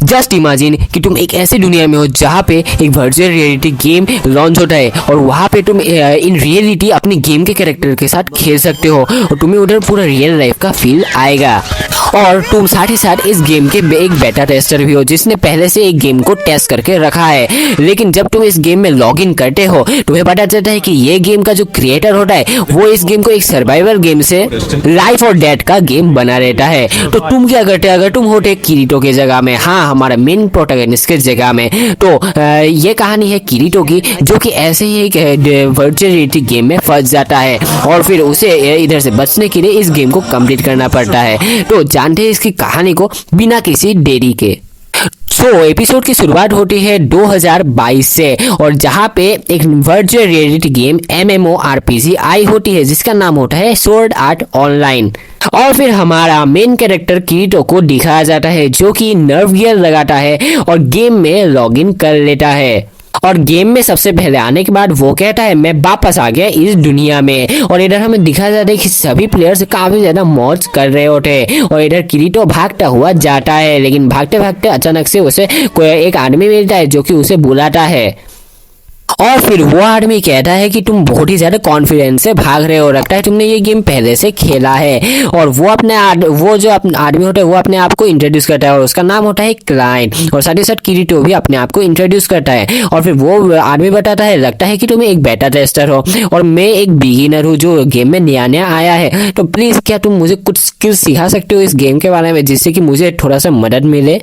Just imagine कि तुम एक ऐसी दुनिया में हो जहाँ पे एक वर्चुअल रियलिटी गेम लॉन्च होता है और वहाँ पे तुम इन रियलिटी अपने गेम के कैरेक्टर के साथ खेल सकते हो और तुम्हें उधर पूरा रियल लाइफ का फील आएगा। और तुम साथ ही साथ इस गेम के एक बेटा टेस्टर भी हो जिसने पहले से एक गेम को टेस्ट करके रखा है। लेकिन जब तुम इस गेम में लॉग इन करते हो तुम्हें पता चलता है कि ये गेम का जो क्रिएटर होता है वो इस गेम को एक सर्वाइवल गेम से लाइफ और डेथ का गेम बना रहता है। तो तुम क्या करते अगर तुम होते किरीटो की जगह में, हाँ हमारा मेन प्रोटैगनिस्ट की जगह में। तो ये कहानी है किरीटो की जो कि ऐसे ही एक वर्चुअल रियलिटी गेम में फंस जाता है और फिर उसे इधर से बचने के लिए इस गेम को कंप्लीट करना पड़ता है। तो जानते हैं इसकी कहानी को बिना किसी देरी के। एपिसोड की शुरुआत होती है 2022 से और जहाँ पे एक वर्चुअल रियलिटी गेम MMORPG आई होती है जिसका नाम होता है स्वॉर्ड आर्ट ऑनलाइन। और फिर हमारा मेन कैरेक्टर किरीटो को दिखाया जाता है जो कि नर्व गियर लगाता है और गेम में लॉगिन कर लेता है। और गेम में सबसे पहले आने के बाद वो कहता है मैं वापस आ गया इस दुनिया में। और इधर हमें दिखाया जाता है कि सभी प्लेयर्स काफी ज्यादा मौज कर रहे होते हैं और इधर किरीटो भागता हुआ जाता है। लेकिन भागते भागते अचानक से उसे कोई एक आदमी मिलता है जो कि उसे बुलाता है और फिर वो आदमी कहता है कि तुम बहुत ही ज्यादा कॉन्फिडेंस से भाग रहे हो, लगता है तुमने ये गेम पहले से खेला है। और वो जो आदमी होता है वो अपने आप को इंट्रोड्यूस करता है और उसका नाम होता है क्लाइन। और साथ ही साथ किरीटो भी अपने आप को इंट्रोड्यूस करता है और फिर वो आदमी बताता है लगता है कि तुम एक बेटा टेस्टर हो और मैं एक बिगिनर हूँ जो गेम में नया नया आया है। तो प्लीज क्या तुम मुझे कुछ स्किल्स सिखा सकते हो इस गेम के बारे में जिससे कि मुझे थोड़ा सा मदद मिले।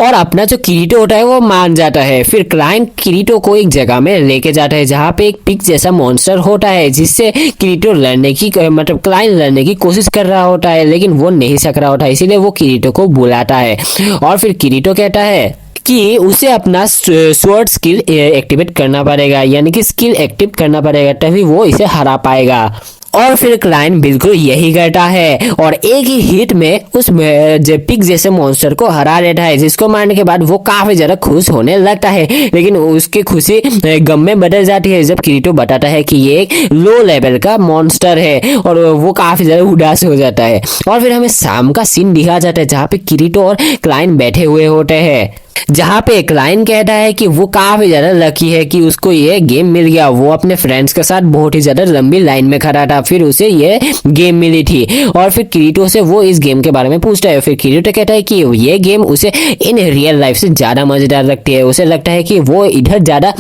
और अपना जो किरीटो होता है वो मान जाता है। फिर क्लाइंट किरीटो को एक जगह में लेके जाता है जहाँ पे एक पिग जैसा मॉन्स्टर होता है जिससे किरीटो लड़ने की क्लाइंट लड़ने की कोशिश कर रहा होता है लेकिन वो नहीं सक रहा होता है, इसीलिए वो किरीटो को बुलाता है। और फिर किरीटो कहता है कि उसे अपना स्वॉर्ड स्किल एक्टिवेट करना पड़ेगा, यानी कि स्किल एक्टिव करना पड़ेगा तभी वो इसे हरा पाएगा। और फिर क्लाइंट बिल्कुल यही करता है और एक ही हिट में उस पिग जैसे मॉन्स्टर को हरा देता है जिसको मारने के बाद वो काफी ज्यादा खुश होने लगता है। लेकिन उसकी खुशी गम में बदल जाती है जब किरीटो बताता है कि ये एक लो लेवल का मॉन्स्टर है और वो काफी ज्यादा उदास हो जाता है। और फिर हमें शाम का सीन दिखाया जाता है जहाँ पे किरीटो और क्लाइंट बैठे हुए होते हैं जहाँ पे क्लाइंट कहता है कि वो काफी ज्यादा लकी है कि उसको ये गेम मिल गया। वो अपने फ्रेंड्स के साथ बहुत ही ज्यादा लंबी लाइन में खड़ा था फिर उसे ये गेम मिली थी। और फिर किरीटो से वो इस गेम के बारे में पूछता है। फिर किरीटो कहता है कि ये गेम उसे इन रियल लाइफ से ज्यादा मजेदार लगती है, उसे लगता है कि वो इधर ज्यादा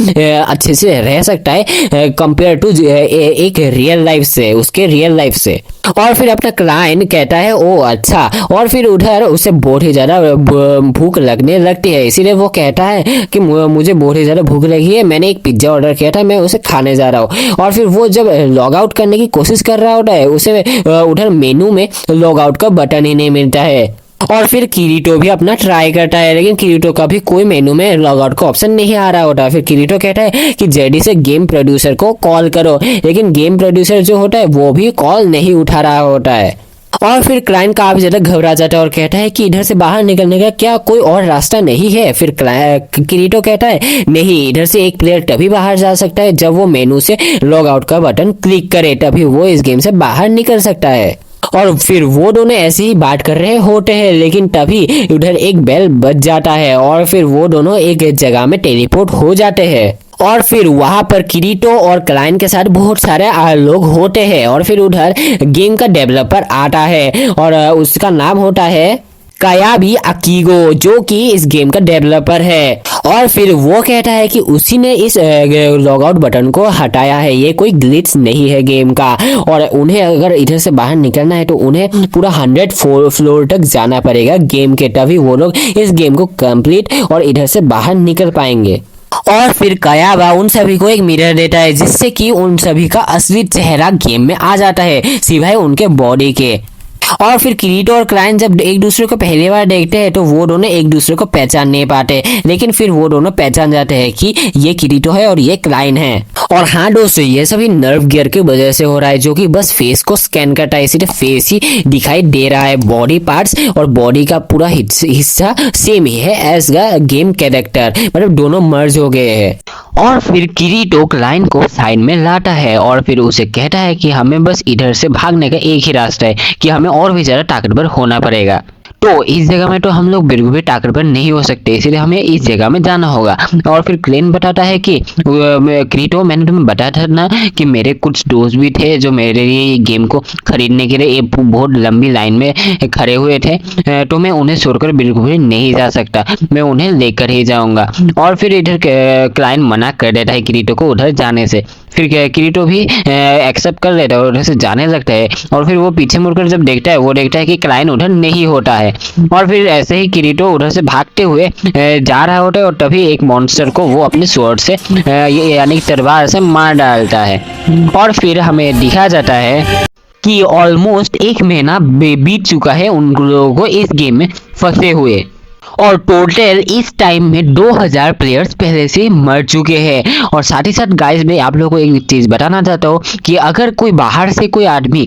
अच्छे से रह सकता है कंपेयर टू एक रियल लाइफ से, उसके रियल लाइफ से। और फिर अपना क्लाइंट कहता है ओ अच्छा। और फिर उधर उसे बहुत ही ज्यादा भूख लगने लगती है, इसीलिए वो कहता है कि मुझे बहुत ही ज्यादा भूख लगी है, मैंने एक पिज्जा ऑर्डर किया था, मैं उसे खाने जा रहा हूँ। और फिर वो जब लॉग आउट करने की कोशिश कर रहा होता है उसे उधर मेनू में लॉग आउट का बटन ही नहीं मिलता है। और फिर किरीटो भी अपना ट्राई करता है लेकिन किरीटो का भी कोई मेनू में लॉग आउट का ऑप्शन नहीं आ रहा होता। फिर किरीटो कहता है कि जेडी से गेम प्रोड्यूसर को कॉल करो, लेकिन गेम प्रोड्यूसर जो होता है वो भी कॉल नहीं उठा रहा होता है। और फिर क्लाइंट काफी ज्यादा घबरा जाता है और कहता है कि इधर से बाहर निकलने का क्या कोई और रास्ता नहीं है। फिर किरीटो कहता है नहीं, इधर से एक प्लेयर तभी बाहर जा सकता है जब वो मेनू से लॉग आउट का बटन क्लिक करे, तभी वो इस गेम से बाहर निकल सकता है। और फिर वो दोनों ऐसे ही बात कर रहे होते हैं लेकिन तभी उधर एक बेल बज जाता है और फिर वो दोनों एक जगह में टेलीपोर्ट हो जाते हैं। और फिर वहां पर किरीटो और क्लाइंट के साथ बहुत सारे लोग होते हैं। और फिर उधर गेम का डेवलपर आता है और उसका नाम होता है कायाबी अकीगो जो कि इस गेम का डेवलपर है। और फिर वो कहता है कि उसी ने इस लॉग आउट बटन को हटाया है, ये कोई ग्लिच नहीं है गेम का। और उन्हें अगर इधर से बाहर निकलना है तो उन्हें पूरा 100 फ्लोर तक जाना पड़ेगा गेम के, तभी वो लोग इस गेम को कंप्लीट और इधर से बाहर निकल पाएंगे। और फिर कायाबा उन सभी को एक मिरर देता है जिससे कि उन सभी का असली चेहरा गेम में आ जाता है सिवाय उनके बॉडी के। और फिर किरीटो और क्लाइंट जब एक दूसरे को पहली बार देखते हैं तो वो दोनों एक दूसरे को पहचान नहीं पाते, लेकिन फिर वो दोनों पहचान जाते हैं कि ये किरीटो है और ये क्लाइंट है। और हाँ दोस्तों, ये सभी नर्व गियर की वजह से हो रहा है जो कि बस फेस को स्कैन करता है, सिर्फ फेस ही दिखाई दे रहा है। बॉडी पार्ट्स और बॉडी का पूरा हिस्सा सेम ही है एज द गेम कैरेक्टर, मतलब दोनों मर्ज हो गए हैं। और फिर किरीटो क्लाइंट को साइड में लाता है और फिर उसे कहता है कि हमें बस इधर से भागने का एक ही रास्ता है कि हमें और भी ज्यादा ताकतवर होना पड़ेगा। तो इस जगह में तो हम लोग बिल्कुल भी टाकर पर नहीं हो सकते, इसलिए हमें इस जगह में जाना होगा। और फिर क्लेन बताता है कि क्रीटो, मैंने तुम्हें बताया था ना कि मेरे कुछ दोस्त भी थे जो मेरे लिए गेम को खरीदने के लिए एक बहुत लंबी लाइन में खड़े हुए थे, तो मैं उन्हें छोड़कर बिल्कुल भी नहीं जा सकता, मैं उन्हें लेकर ही जाऊंगा। और फिर इधर क्लाइंट मना कर देता है क्रीटो को उधर जाने से। फिर क्रीटो भी एक्सेप्ट कर लेता है और उधर से जाने लगता है। और फिर वो पीछे मुड़कर जब देखता है, वो देखता है कि क्लाइंट उधर नहीं होता है। और फिर ऐसे ही क्रीटो उधर से भागते हुए जा रहा होता है, और तभी एक मॉन्स्टर को वो अपने स्वॉर्ड से यानी तलवार से मार डालता है। और फिर हमें दिखा जाता है कि ऑलमोस्ट 1 महीना बीत चुका है उन लोगों को इस गेम में फंसे हुए, और टोटल इस टाइम में 2000 प्लेयर्स पहले से मर चुके हैं। और साथ ही साथ गाइस, मैं आप लोगों को एक चीज़ बताना चाहता हूँ कि अगर कोई बाहर से कोई आदमी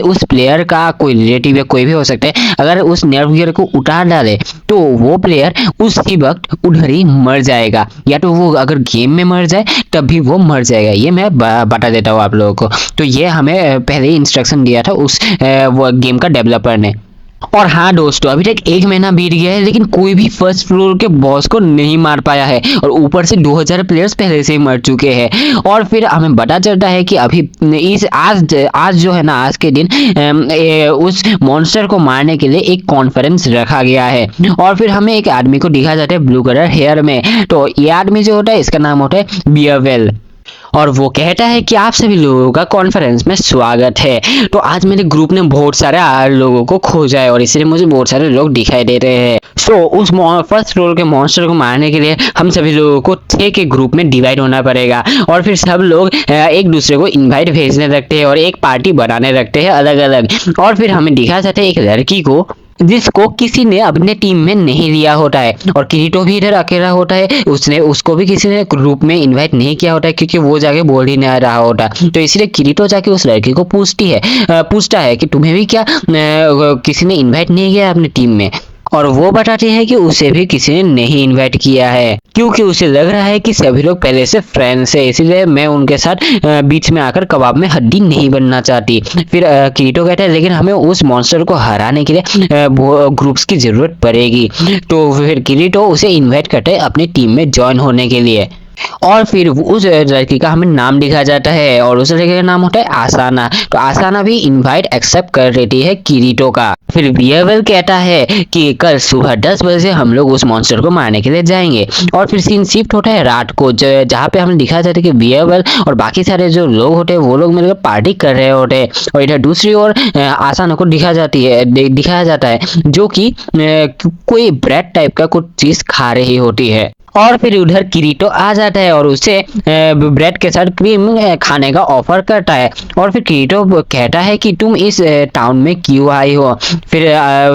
उस प्लेयर का कोई रिलेटिव या कोई भी हो सकता है, अगर उस नर्व गियर को उतार डाले तो वो प्लेयर उसी वक्त उधर ही मर जाएगा, या तो वो अगर गेम में मर जाए तब भी वो मर जाएगा। ये मैं बता देता हूँ आप लोगों को। तो ये हमें पहले ही इंस्ट्रक्शन दिया था उस वो गेम का डेवलपर ने। और हाँ दोस्तों, अभी तक 1 महीना बीत गया है, लेकिन कोई भी फर्स्ट फ्लोर के बॉस को नहीं मार पाया है, और ऊपर से 2000 प्लेयर्स पहले से ही मर चुके हैं। और फिर हमें पता चलता है कि अभी इस आज जो है ना, आज के दिन उस मॉन्स्टर को मारने के लिए एक कॉन्फ्रेंस रखा गया है। और फिर हमें एक आदमी को दिखा जाता है ब्लू कलर हेयर में। तो ये आदमी जो होता है, इसका नाम होता है बियरवेल, और वो कहता है कि आप सभी लोगों का कॉन्फ्रेंस में स्वागत है। तो आज मेरे ग्रुप ने बहुत सारे लोगों को खोजा है, और इसलिए मुझे बहुत सारे लोग दिखाई दे रहे हैं। सो उस फर्स्ट फ्लोर के मॉन्स्टर को मारने के लिए हम सभी लोगों को 6 के ग्रुप में डिवाइड होना पड़ेगा। और फिर सब लोग एक दूसरे को इन्वाइट भेजने लगते हैं और एक पार्टी बनाने लगते हैं अलग अलग। और फिर हमें दिखा जाता है एक लड़की को जिसको किसी ने अपने टीम में नहीं लिया होता है, और किरीटो भी इधर अकेला होता है, उसको भी किसी ने ग्रुप में इनवाइट नहीं किया होता है, क्योंकि वो जाके बोल ही नहीं रहा होता। तो इसलिए किरीटो जाके उस लड़की को पूछता है कि तुम्हें भी क्या किसी ने इनवाइट नहीं किया अपनी टीम में, और वो बताती है कि उसे भी किसी ने नहीं इनवाइट किया है, क्योंकि उसे लग रहा है कि सभी लोग पहले से फ्रेंड्स है, इसीलिए मैं उनके साथ बीच में आकर कबाब में हड्डी नहीं बनना चाहती। फिर किरीटो कहता है लेकिन हमें उस मॉन्स्टर को हराने के लिए ग्रुप्स की जरूरत पड़ेगी। तो फिर किरीटो उसे इन्वाइट करते हैं अपनी टीम में ज्वाइन होने के लिए। और फिर उस लड़की का हमें नाम लिखा जाता है, और उस लड़के का नाम होता है आसाना। तो आसाना भी इनवाइट एक्सेप्ट कर लेती है किरीटो का। फिर बियरवेल कहता है कि कल सुबह 10 बजे हम लोग उस मॉन्स्टर को मारने के लिए जाएंगे। और फिर सीन शिफ्ट होता है रात को, जहाँ पे हमें दिखा जाता है कि बियरवेल और बाकी सारे जो लोग होते हैं वो लोग मिलकर पार्टी कर रहे होते हैं, और इधर दूसरी ओर आसाना को दिखाया जाता है जो कि कोई ब्रेड टाइप का कुछ चीज खा रही होती है। और फिर उधर किरीटो आ जाता है और उसे ब्रेड के साथ क्रीम खाने का ऑफर करता है। और फिर किरीटो कहता है कि तुम इस टाउन में क्यों आई हो। फिर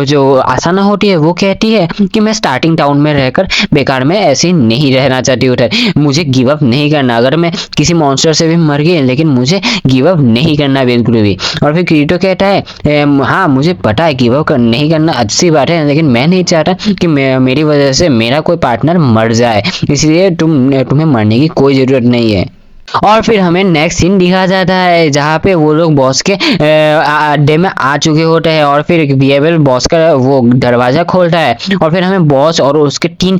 जो आसाना होती है वो कहती है कि मैं स्टार्टिंग टाउन में रहकर बेकार में ऐसे नहीं रहना चाहती उधर, मुझे गिव अप नहीं करना। अगर मैं किसी मॉन्स्टर से भी मर गई लेकिन मुझे गिव अप नहीं करना बिल्कुल भी। और फिर किरीटो कहता है हाँ मुझे पता है गिव अप नहीं करना अच्छी बात है, लेकिन मैं नहीं चाहता कि मेरी वजह से मेरा कोई पार्टनर मर जाए, इसलिए तुम्हें मरने की कोई जरूरत नहीं है। और फिर हमें नेक्स्ट सीन दिखा जाता है जहाँ पे वो लोग बॉस के अड्डे में आ चुके होते हैं। और फिर बियरवेल बॉस का वो दरवाजा खोलता है, और फिर हमें बॉस और उसके 3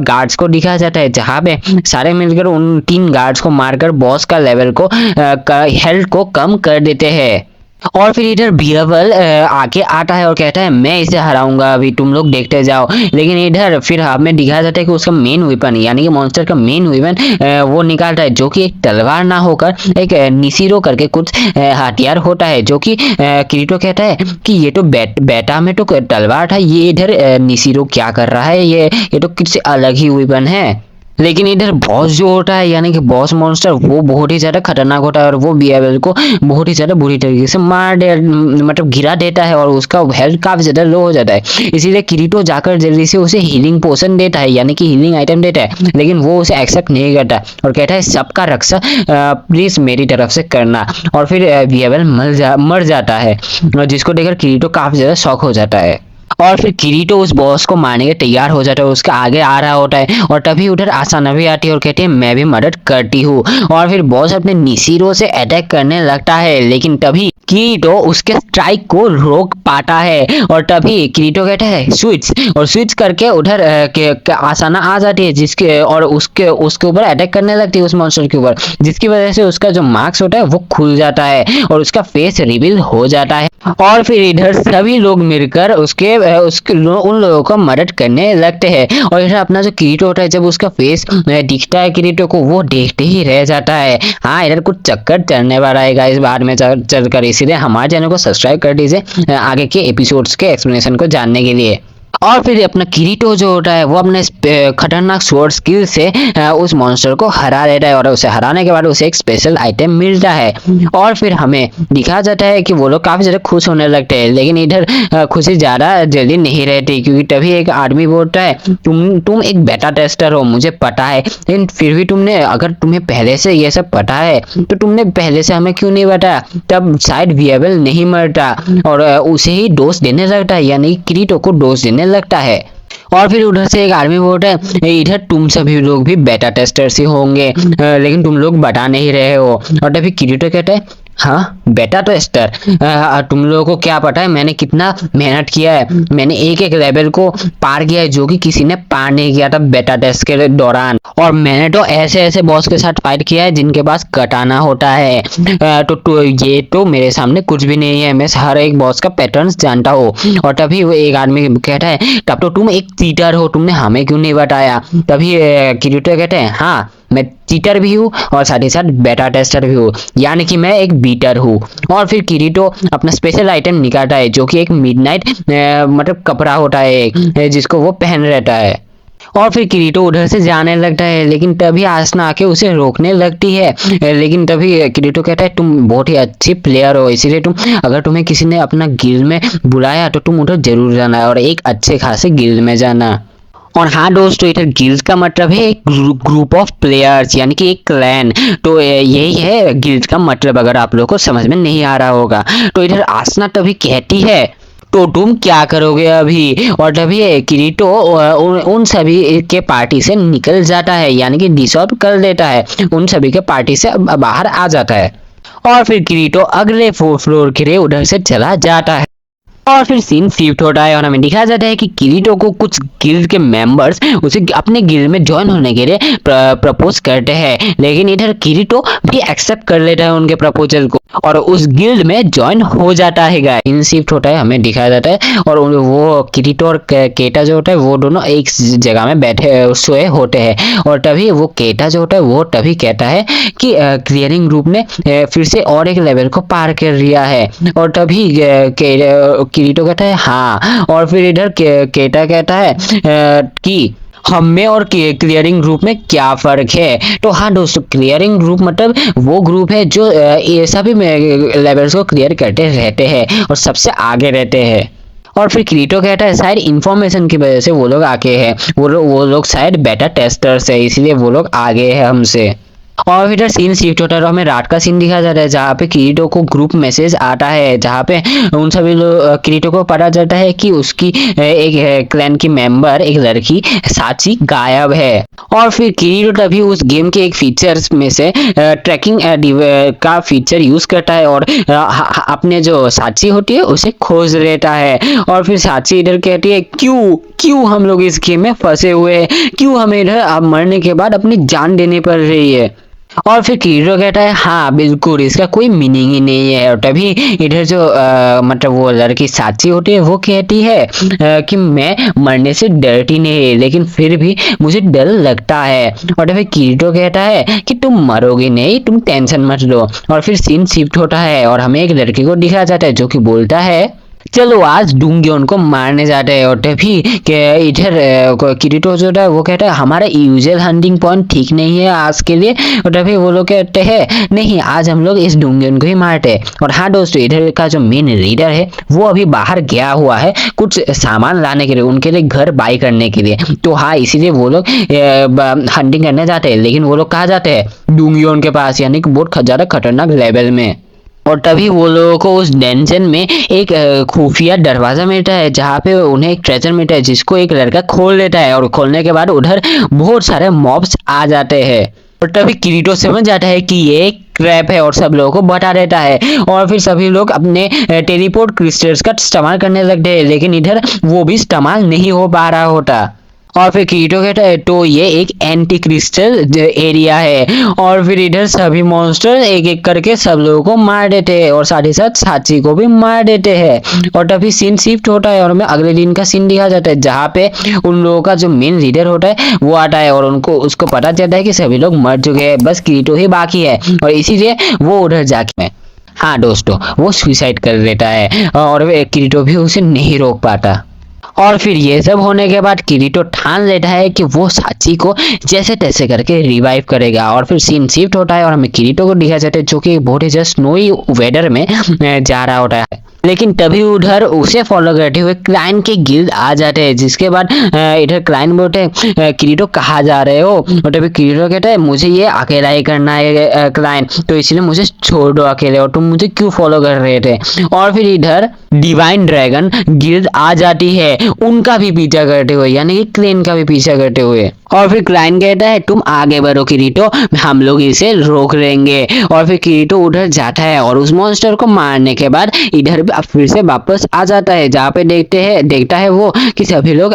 गार्ड्स को दिखा जाता है, जहाँ पे सारे मिलकर उन 3 गार्ड्स को मारकर बॉस का लेवल को हेल्थ को कम कर देते हैं। और फिर इधर बियरवेल आके आता है और कहता है मैं इसे हराऊंगा, अभी तुम लोग देखते जाओ। लेकिन इधर फिर हमें दिखाया जाता है कि उसका मेन वेपन यानी कि मॉन्स्टर का मेन वेपन वो निकालता है, जो कि एक तलवार ना होकर एक निसिरो करके कुछ हथियार होता है, जो कि किरीटो कहता है कि ये तो बेटा में तो तलवार था, ये इधर निसिरो क्या कर रहा है, ये तो किसी अलग ही वेपन है। लेकिन इधर बॉस जो होता है यानी कि बॉस मॉन्स्टर वो बहुत ही ज्यादा खतरनाक होता है, और वो बियरवेल को बहुत ही ज्यादा बुरी तरीके से मतलब गिरा देता है, और उसका हेल्थ काफी ज्यादा लो हो जाता है। इसीलिए किरीटो जाकर जल्दी से उसे हीलिंग पोशन देता है यानी कि हीलिंग आइटम देता है, लेकिन वो उसे एक्सेप्ट नहीं करता और कहता है सबका रक्षा प्लीज मेरी तरफ से करना। और फिर बियरवेल मर जाता है, जिसको देखकर किरीटो काफी ज्यादा शॉक हो जाता है। और फिर किरीटो उस बॉस को मारने के तैयार हो जाता है, उसके आगे आ रहा होता है और तभी उधर आसाना भी आती है और कहती है मैं भी मदद करती हूँ। और फिर बॉस अपने निशिरो से अटैक करने लगता है, लेकिन तभी किरीटो उसके स्ट्राइक को रोक पाता है और तभी किरीटो कहता है स्विच, और स्विच करके उधर आसाना आ जाती है, जिसके और उसके उसके ऊपर अटैक करने लगती है उस मॉन्स्टर के ऊपर, जिसकी वजह से उसका जो मार्क्स होता है वो खुल जाता है और उसका फेस रिवील हो जाता है। और फिर इधर सभी लोग मिलकर उन लोगों को मदद करने लगते हैं। और इधर अपना जो किरीटो होता है, जब उसका फेस दिखता है किरीटो को, वो देखते ही रह जाता है। हाँ, इधर कुछ चक्कर चलने वाला है गाइस बाद में चलकर, इसीलिए हमारे चैनल को सब्सक्राइब कर दीजिए आगे के एपिसोड्स के एक्सप्लेनेशन को जानने के लिए। और फिर अपना किरीटो जो होता है वो अपने खतरनाक स्वॉर्ड स्किल से उस मॉन्स्टर को हरा देता है और उसे हराने के बाद उसे एक स्पेशल आइटम मिलता है। और फिर हमें दिखाया जाता है कि वो लोग काफी ज्यादा खुश होने लगते हैं, लेकिन इधर खुशी ज्यादा जल्दी नहीं रहती, क्योंकि तभी एक आदमी बोलता है तुम एक बेटा टेस्टर हो, मुझे पता है, लेकिन फिर भी अगर तुम्हें पहले से ये सब पता है तो तुमने पहले से हमें क्यों नहीं बताया। तब शायद विएबल नहीं मरता और उसे ही दोष देने लगता है, यानी किरीटो को दोष देने लगता है। और फिर उधर से एक आदमी बोलता है इधर तुम सभी लोग भी बेटा टेस्टर्स ही होंगे, लेकिन तुम लोग बता नहीं रहे हो। और तभी किरीटो कहता है हाँ बेटा टेस्टर, तुम लोगों को क्या पता है मैंने कितना मेहनत किया है, मैंने एक एक लेवल को पार किया है जो कि किसी ने पार नहीं किया था बेटा टेस्ट के दौरान। और मैंने तो ऐसे ऐसे बॉस के साथ फाइट किया है जिनके पास कटाना होता है, तो ये तो मेरे सामने कुछ भी नहीं है, मैं हर एक बॉस का पैटर्न्स जानता हूँ। और तभी वो एक आदमी कहता है तब तो तुम एक चीटर हो, तुमने हमें क्यों नहीं बताया। तभी किरीटो कहते हैं हाँ मैं चीटर भी हूँ और साथ ही साथ बेटा टेस्टर भी हूँ, यानी कि मैं एक बीटर हूँ। और फिर किरीटो अपना स्पेशल आइटम निकालता है जो कि एक मिडनाइट मतलब कपड़ा होता है जिसको वो पहन रहता है। और फिर किरीटो उधर से जाने लगता है, लेकिन तभी आसना आके उसे रोकने लगती है। लेकिन तभी किरीटो कहता है तुम बहुत ही अच्छी प्लेयर हो, इसीलिए अगर तुम्हें किसी ने अपना गिल्ड में बुलाया तो तुम उधर जरूर जाना और एक अच्छे खासे गिल्ड में जाना। और हाँ दोस्तों, इधर गिल्ड का मतलब है एक ग्रुप ऑफ प्लेयर्स, यानी कि एक क्लैन। तो यही है गिल्ड का मतलब, अगर आप लोगों को समझ में नहीं आ रहा होगा। तो इधर आसना तभी कहती है तो तुम क्या करोगे अभी। और तभी किरीटो उन सभी के पार्टी से निकल जाता है, यानी कि डिसऑर्डर कर देता है, उन सभी के पार्टी से बाहर आ जाता है। और फिर किरीटो अगले फ्लोर के लिए उधर से चला जाता है। और फिर सीन शिफ्ट होता है और हमें दिखाया जाता है कि किरीटो को कुछ गिल्ड के मेंबर्स उसे अपने गिल्ड में ज्वाइन होने के लिए प्रपोज करते हैं, लेकिन इधर किरीटो भी एक्सेप्ट कर लेता है उनके प्रपोजल को और उस गिल्ड में ज्वाइन हो जाता है। सीन शिफ्ट होता है, हमें दिखाया जाता है और वो किरीटो और केटा जो होता है वो दोनों एक जगह में बैठे सोए होते हैं। और तभी वो केटा जो होता है वो तभी कहता है कि क्लियरिंग ग्रुप ने फिर से और एक लेवल को पार कर लिया है। और तभी किरीटो कहता है हाँ, और फिर इधर केटा कहता है कि हम में और क्लियरिंग ग्रुप में क्या फर्क है। तो हाँ दोस्तों, क्लियरिंग ग्रुप मतलब वो ग्रुप है जो सभी लेवल्स को क्लियर करते रहते हैं और सबसे आगे रहते हैं। और फिर किरीटो कहता है शायद इंफॉर्मेशन की वजह से वो लोग आगे हैं, वो लोग शायद बेटा टेस्टर्स है, इसीलिए वो लोग आगे हैं हमसे। और इधर सीन शिफ्ट होता है और हमें रात का सीन दिखाया जाता है जहाँ पे किरीटो को ग्रुप मैसेज आता है, जहाँ पे उन सभी लोग किरीटो को पता चलता है कि उसकी एक क्लैन की मेंबर एक लड़की साची गायब है। और फिर किरीटो तभी उस गेम के एक फीचर्स में से ट्रैकिंग का फीचर यूज करता है और अपने जो साची होती है उसे खोज लेता है। और फिर साची इधर कहती है क्यों हम लोग इस गेम में फंसे हुए हैं, क्यों हमें इधर मरने के बाद अपनी जान देनी पड़ रही है। और फिर किरीटो कहता है हाँ बिल्कुल, इसका कोई मीनिंग ही नहीं है। और तभी इधर जो मतलब वो लड़की साची होती है वो कहती है कि मैं मरने से डरती नहीं, लेकिन फिर भी मुझे डर लगता है। और तभी किरीटो कहता है कि तुम मरोगे नहीं, तुम टेंशन मत लो। और फिर सीन शिफ्ट होता है और हमें एक लड़की को दिखाया जाता है जो कि बोलता है चलो आज डूंग्योन को मारने जाते हैं। और तभी इधर किरीटो जो है वो कहता है हमारा यूजुअल हंटिंग पॉइंट ठीक नहीं है आज के लिए। और तभी वो लोग कहते हैं नहीं, आज हम लोग इस डूंग्योन को ही मारते हैं। और हाँ दोस्तों, इधर का जो मेन लीडर है वो अभी बाहर गया हुआ है कुछ सामान लाने के लिए, उनके लिए घर बाई करने के लिए। तो हाँ, इसीलिए वो लोग हंटिंग करने जाते हैं, लेकिन वो लोग कहाँ जाते हैं, डूंग्योन के पास, यानी कि बहुत ज्यादा खतरनाक लेवल में। और तभी वो लोगों को उस डेंजन में एक खुफिया दरवाजा मिलता है जहाँ पे उन्हें एक ट्रेजर मिलता है जिसको एक लड़का खोल लेता है और खोलने के बाद उधर बहुत सारे मॉब्स आ जाते हैं और तभी किरीटो समझ जाता है कि ये एक ट्रैप है और सब लोगों को बता देता है और फिर सभी लोग अपने टेलीपोर्ट क्रिस्टल्स का इस्तेमाल करने लगते हैं लेकिन इधर वो भी इस्तेमाल नहीं हो पा रहा होता और फिर किरीटो कहता है तो ये एक एंटी क्रिस्टल एरिया है और फिर इधर सभी मॉन्स्टर एक एक करके सब लोगों को मार देते हैं और साथ ही साथ साची को भी मार देते हैं और तभी सीन शिफ्ट होता है और हमें अगले दिन का सीन दिखा जाता है जहाँ पे उन लोगों का जो मेन लीडर होता है वो आता है और उसको पता चलता है कि सभी लोग मर चुके हैं, बस किरीटो ही बाकी है और इसीलिए वो उधर जाके हाँ दोस्तों वो सुसाइड कर लेता है और किरीटो भी उसे नहीं रोक पाता। और फिर ये सब होने के बाद किरीटो ठान लेता है कि वो साची को जैसे तैसे करके रिवाइव करेगा और फिर सीन शिफ्ट होता है और हमें किरीटो को दिखा जाता है जो कि बहुत ही जस्ट स्नोई वेदर में जा रहा होता है लेकिन तभी उधर उसे फॉलो करते हुए क्लाइन के गिल्ड आ जाते हैं जिसके बाद इधर क्लाइन बोलते हैं किरीटो कहाँ जा रहे हो और तभी किरीटो कहता है मुझे ये अकेला ही करना है क्लाइन तो इसलिए मुझे छोड़ दो अकेले और तुम मुझे क्यों फॉलो कर रहे थे और फिर इधर डिवाइन ड्रैगन गिल्ड आ जाती है उनका भी पीछा करते हुए यानी कि क्लेन का भी पीछा करते हुए और फिर क्लाइन कहता है तुम आगे बढ़ो किरीटो हम लोग इसे रोक लेंगे और फिर किरीटो उधर जाता है और उस मॉन्स्टर को मारने के बाद इधर फिर से वापस आ जाता है जहाँ पे देखता है वो कि सभी लोग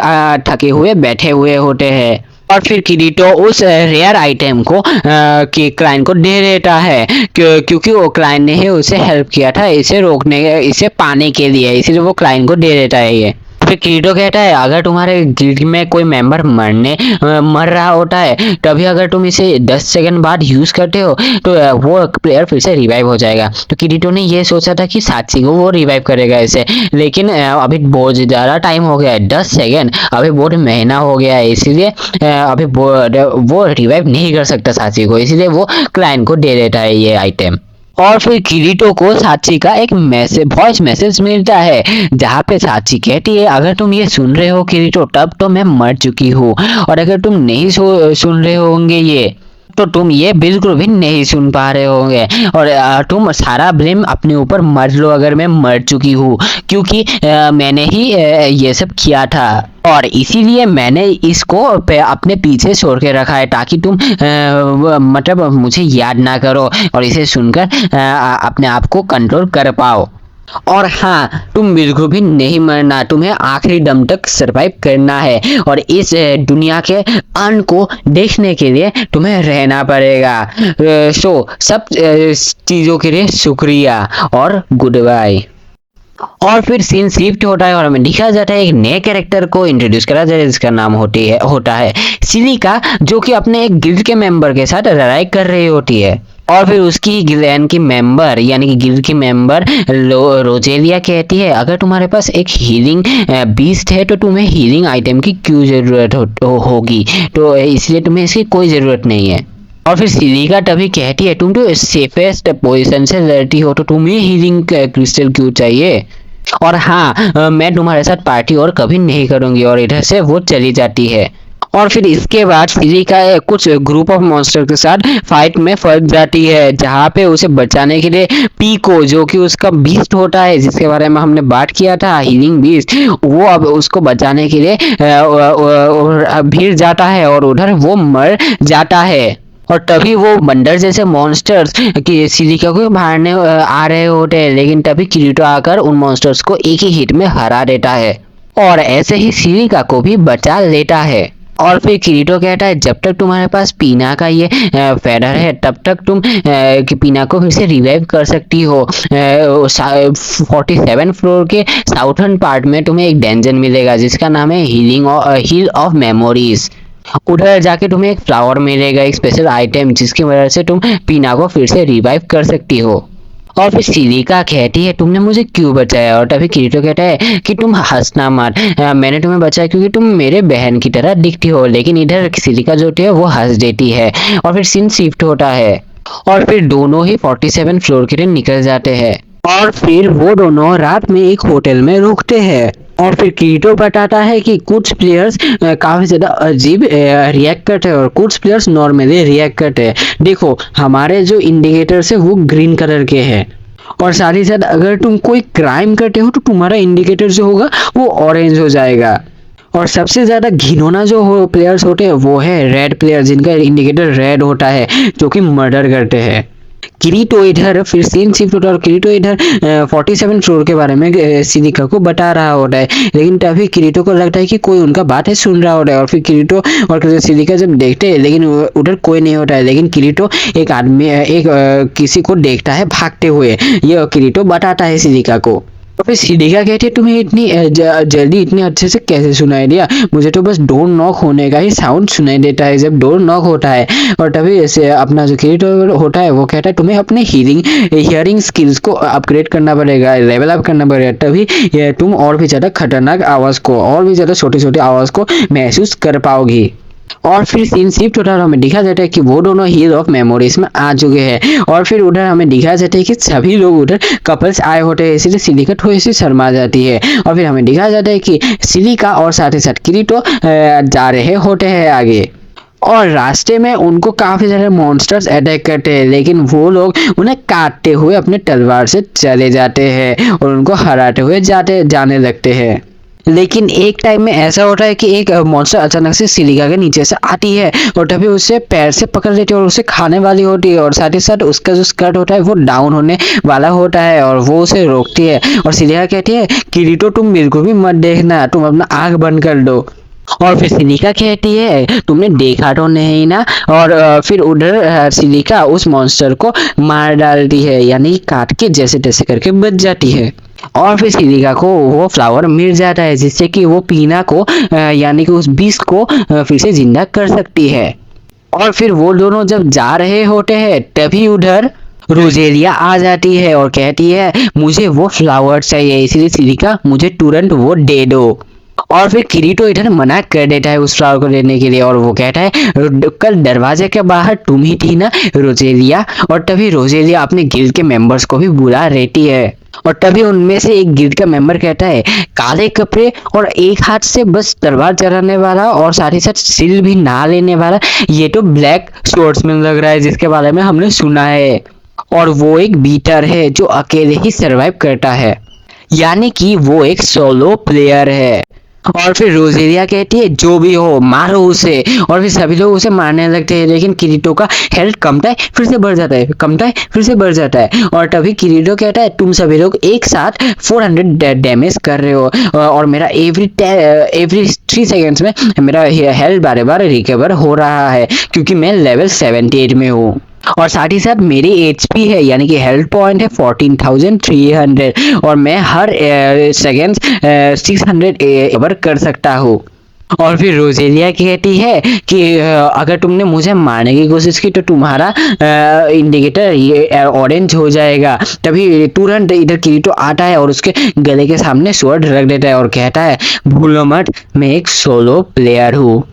थके हुए बैठे हुए होते हैं और फिर किरीटो उस रेयर आइटम को कि क्लाइन को दे देता है क्योंकि वो क्लाइन ने ही उसे हेल्प किया था इसे पाने के लिए इसलिए वो क्लाइन को दे देता है ये फिर किरीटो कहता है अगर तुम्हारे गिल्ड में कोई मेंबर मर रहा होता है तभी अगर तुम इसे 10 सेकंड बाद यूज करते हो तो वो प्लेयर फिर से रिवाइव हो जाएगा तो किरीटो ने ये सोचा था कि साची को वो रिवाइव करेगा इसे लेकिन अभी बहुत ज़्यादा टाइम हो गया है 10 सेकंड अभी बहुत महीना हो गया है इसीलिए अभी वो रिवाइव नहीं कर सकता साची को इसीलिए वो क्लाइंट को दे देता है ये आइटम और फिर किरीटो को साची का एक वॉइस मैसेज मिलता है जहाँ पे साची कहती है अगर तुम ये सुन रहे हो किरीटो तब तो मैं मर चुकी हूँ और अगर तुम नहीं सुन रहे होंगे ये तो तुम ये बिल्कुल भी नहीं सुन पा रहे होंगे और तुम सारा ब्लेम अपने ऊपर मर लो अगर मैं मर चुकी हूँ क्योंकि मैंने ही ये सब किया था और इसीलिए मैंने इसको अपने पीछे छोड़ के रखा है ताकि तुम मतलब मुझे याद ना करो और इसे सुनकर अपने आप को कंट्रोल कर पाओ और हाँ तुम बिल्कुल भी नहीं मरना तुम्हें आखिरी दम तक सरवाइव करना है और इस दुनिया के अंत को देखने के लिए तुम्हें रहना पड़ेगा सो सब चीज़ों के लिए शुक्रिया और गुड बाय और फिर सीन शिफ्ट होता है और हमें दिखाया जाता है एक नए कैरेक्टर को इंट्रोड्यूस करा जाता है जिसका नाम होता है सिलिका जो कि अपने एक गिल्ड के मेंबर के साथ लड़ाई कर रही होती है और फिर उसकी गिल्ड की मेंबर यानी कि गिल्ड की मेंबर रोजेलिया कहती है अगर तुम्हारे पास एक हीलिंग बीस्ट है तो तुम्हें हीलिंग आइटम की क्यों जरूरत होगी तो इसलिए तुम्हें इसकी कोई जरूरत नहीं है और फिर सिलिका तभी कहती है तुम तो सेफेस्ट पोजीशन से लड़ती हो तो तुम्हें हीलिंग क्रिस्टल क्यों चाहिए और हाँ मैं तुम्हारे साथ पार्टी और कभी नहीं करूंगी और इधर से वो चली जाती है और फिर इसके बाद सिलिका कुछ ग्रुप ऑफ मॉन्स्टर के साथ फाइट में फंस जाती है जहाँ पे उसे बचाने के लिए पीको जो कि उसका बीस्ट होता है जिसके बारे में हमने बात किया था हीलिंग बीस्ट वो अब उसको बचाने के लिए भीड़ जाता है और उधर वो मर जाता है और तभी वो बंदर जैसे मॉन्स्टर्स की सिलिका को मारने आ रहे होते हैं लेकिन तभी किरीटो आकर उन मॉन्स्टर्स को एक ही हिट में हरा देता है और ऐसे ही सिलिका को भी बचा लेता है और फिर किरीटो कहता है जब तक तुम्हारे पास पीना का ये फेडर है तब तक तुम पीना को फिर से रिवाइव कर सकती हो 47 फ्लोर के साउथर्न पार्ट में तुम्हें एक डेंजन मिलेगा जिसका नाम है हील ऑफ मेमोरीज उधर जाके तुम्हें एक फ्लावर मिलेगा एक स्पेशल आइटम जिसकी वजह से तुम पीना को फिर से रिवाइव कर सकती हो और फिर सिलिका कहती है तुमने मुझे क्यों बचाया और तभी किरीटो कहता है कि तुम हंसना मत मैंने तुम्हें बचाया क्योंकि तुम मेरे बहन की तरह दिखती हो लेकिन इधर सिलिका जो है वो हंस देती है और फिर सीन शिफ्ट होता है और फिर दोनों ही 47 फ्लोर के लिए निकल जाते हैं और फिर वो दोनों रात में एक होटल में रुकते हैं और फिर किरीटो बताता है कि कुछ प्लेयर्स काफी ज्यादा अजीब रिएक्ट करते हैं और कुछ प्लेयर्स नॉर्मली रिएक्ट करते हैं देखो हमारे जो इंडिकेटर्स है वो ग्रीन कलर के हैं और साथ ही साथ अगर तुम कोई क्राइम करते हो तो तुम्हारा इंडिकेटर जो होगा वो ऑरेंज हो जाएगा। और सबसे ज्यादा घिनौना जो हो प्लेयर्स होते हैं वो है रेड प्लेयर, जिनका इंडिकेटर रेड होता है, जो कि मर्डर करते हैं। किरीटो इधर फिर सीन शिफ्ट होता है और किरीटो इधर 47 फ्लोर के बारे में सिलिका को बता रहा होता है, लेकिन तभी किरीटो को लगता है कि कोई उनका बात है सुन रहा होता है। और फिर किरीटो और सिलिका जब देखते हैं लेकिन उधर कोई नहीं होता है, लेकिन किरीटो एक आदमी किसी को देखता है भागते हुए। ये किरीटो बताता है सिलिका को। तो फिर सिलिका कहती है तुम्हें इतनी जल्दी इतने अच्छे से कैसे सुनाई दिया, मुझे तो बस डोर नॉक होने का ही साउंड सुनाई देता है जब डोर नॉक होता है। और तभी ऐसे अपना जो किरीटो होता है वो कहता है तुम्हें अपने हियरिंग स्किल्स को अपग्रेड करना पड़ेगा, लेवल अप करना पड़ेगा, तभी तुम और भी ज्यादा खतरनाक आवाज को, और भी ज्यादा छोटी छोटी आवाज को महसूस कर पाओगी। और फिर सीन शिफ्ट होता है और हमें दिखा जाता है कि वो दोनों हील ऑफ मेमोरीज में आ चुके हैं। और फिर उधर हमें दिखा जाता है कि सभी लोग उधर कपल्स आए होते हैं, इसीलिए सिलिका थोड़ी सी शर्मा जाती है। और फिर हमें दिखा जाता है कि सिलिका और साथ ही साथ किरीटो जा रहे होते हैं आगे, और रास्ते में उनको काफी सारे मॉन्स्टर्स अटैक करते हैं, लेकिन वो लोग उन्हें काटते हुए अपने तलवार से चले जाते हैं और उनको हराते हुए जाने लगते हैं। लेकिन एक टाइम में ऐसा होता है कि एक मॉन्स्टर अचानक से सिलिका के नीचे से आती है और तभी उसे पैर से पकड़ लेती है और उसे खाने वाली होती है। और साथ ही साथ उसका जो स्कर्ट होता है वो डाउन होने वाला होता है और वो उसे रोकती है। और सिलिका कहती है किरीटो तुम बिल्कुल भी मत देखना, तुम अपना आंख बंद कर दो। और फिर सिलिका कहती है तुमने देखा तो नहीं ना। और फिर उधर सिलिका उस मॉन्स्टर को मार डालती है, यानी काट के जैसे तैसे करके बच जाती है। और फिर सिलिका को वो फ्लावर मिल जाता है जिससे कि वो पीना को यानी कि उस बीस्ट को फिर से जिंदा कर सकती है। और फिर वो दोनों जब जा रहे होते हैं तभी उधर रोजेलिया आ जाती है और कहती है मुझे वो फ्लावर चाहिए, इसीलिए सिलिका मुझे तुरंत वो दे दो। और फिर किरीटो इधर मना कर देता है उस फ्लावर को लेने के लिए और वो कहता है कल दरवाजे के बाहर तुम ही थी ना रोजेलिया। और तभी रोजेलिया अपने गिल्ड के मेंबर्स को भी बुला रहती है और तभी उनमें से एक गिल्ड का मेंबर कहता है काले कपड़े और एक हाथ से बस तलवार चलाने वाला और साथ ही साथ सिल भी ना लेने वाला, ये तो ब्लैक स्वॉर्ड्समैन लग रहा है जिसके बारे में हमने सुना है। और वो एक बीटर है जो अकेले ही सरवाइव करता है, यानी कि वो एक सोलो प्लेयर है। और फिर रोजेलिया कहती है जो भी हो मारो उसे। और फिर सभी लोग उसे मारने लगते हैं, लेकिन किरीटो का हेल्थ कमता है फिर से बढ़ जाता है, कमता है फिर से बढ़ जाता है। और तभी किरीटो कहता है तुम सभी लोग एक साथ 400 डैमेज कर रहे हो और मेरा एवरी 3 सेकेंड्स में मेरा हेल्थ बार बार रिकवर हो रहा है क्योंकि मैं लेवल 78 में हूँ। और साथ ही साथ मेरी HP है यानी कि हेल्थ पॉइंट है 14,300 और मैं हर सेकेंड 600 कवर कर सकता हूँ। और फिर रोजेलिया कहती है कि अगर तुमने मुझे मारने की कोशिश की तो तुम्हारा इंडिकेटर ये ऑरेंज हो जाएगा। तभी तुरंत इधर किरीटो आता है और उसके गले के सामने स्वॉर्ड रख देता है और कहता है भूलो मत मैं एक सोलो प्लेयर हूँ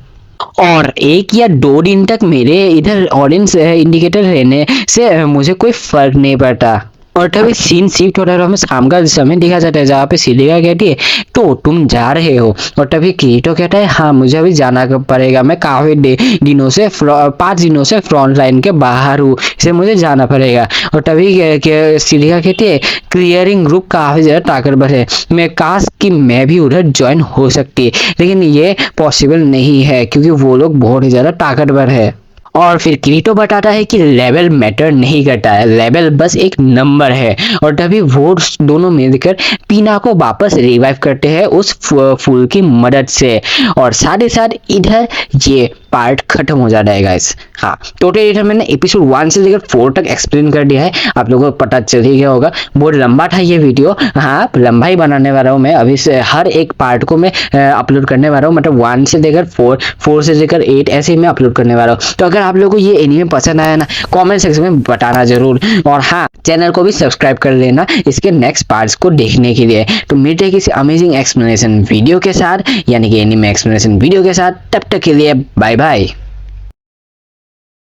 और 1 या 2 दिन तक मेरे इधर ऑरेंज इंडिकेटर रहने से मुझे कोई फर्क नहीं पड़ता। और तभी सीन शिफ्ट होता है और हमें शाम का समय दिखा जाता है जहाँ पे सिलिका कहती है तो तुम जा रहे हो। और तभी किरीटो कहता है हाँ मुझे अभी जाना पड़ेगा, मैं काफी दिनों से 5 दिनों से फ्रंट लाइन के बाहर हूँ, इसलिए मुझे जाना पड़ेगा। और तभी सिलिका कहती है क्लियरिंग ग्रुप काफी ज्यादा ताकतवर है, मैं काश कि मैं भी उधर ज्वाइन हो सकती है, लेकिन ये पॉसिबल नहीं है क्योंकि वो लोग बहुत ही ज्यादा ताकतवर है। और फिर किरीटो बताता है कि लेवल मैटर नहीं करता है, लेवल बस एक नंबर है। और तभी वो दोनों मिलकर पीना को वापस रिवाइव करते हैं उस फूल की मदद से। और साथ ही साथ इधर ये पार्ट खत्म हो जाता है गाइस। हाँ टोटल इधर मैंने एपिसोड 1 से लेकर 4 तक एक्सप्लेन कर दिया है, आप लोगों को पता चल ही गया होगा। बहुत लंबा था ये वीडियो, हाँ लंबा ही बनाने वाला हूँ मैं। अभी से हर एक पार्ट को मैं अपलोड करने वाला हूँ, मतलब 1 से लेकर 4 से लेकर 8 ऐसे ही मैं अपलोड करने वाला हूँ। तो अगर आप लोगों को ये एनीमे पसंद आया ना कमेंट सेक्शन में बताना जरूर। और हाँ चैनल को भी सब्सक्राइब कर लेना इसके नेक्स्ट पार्ट्स को देखने के लिए। तो मिलते हैं किसी अमेजिंग एक्सप्लेनेशन वीडियो के साथ, यानी कि एनीमे एक्सप्लेनेशन वीडियो के साथ। तब तक के लिए बाय बाय।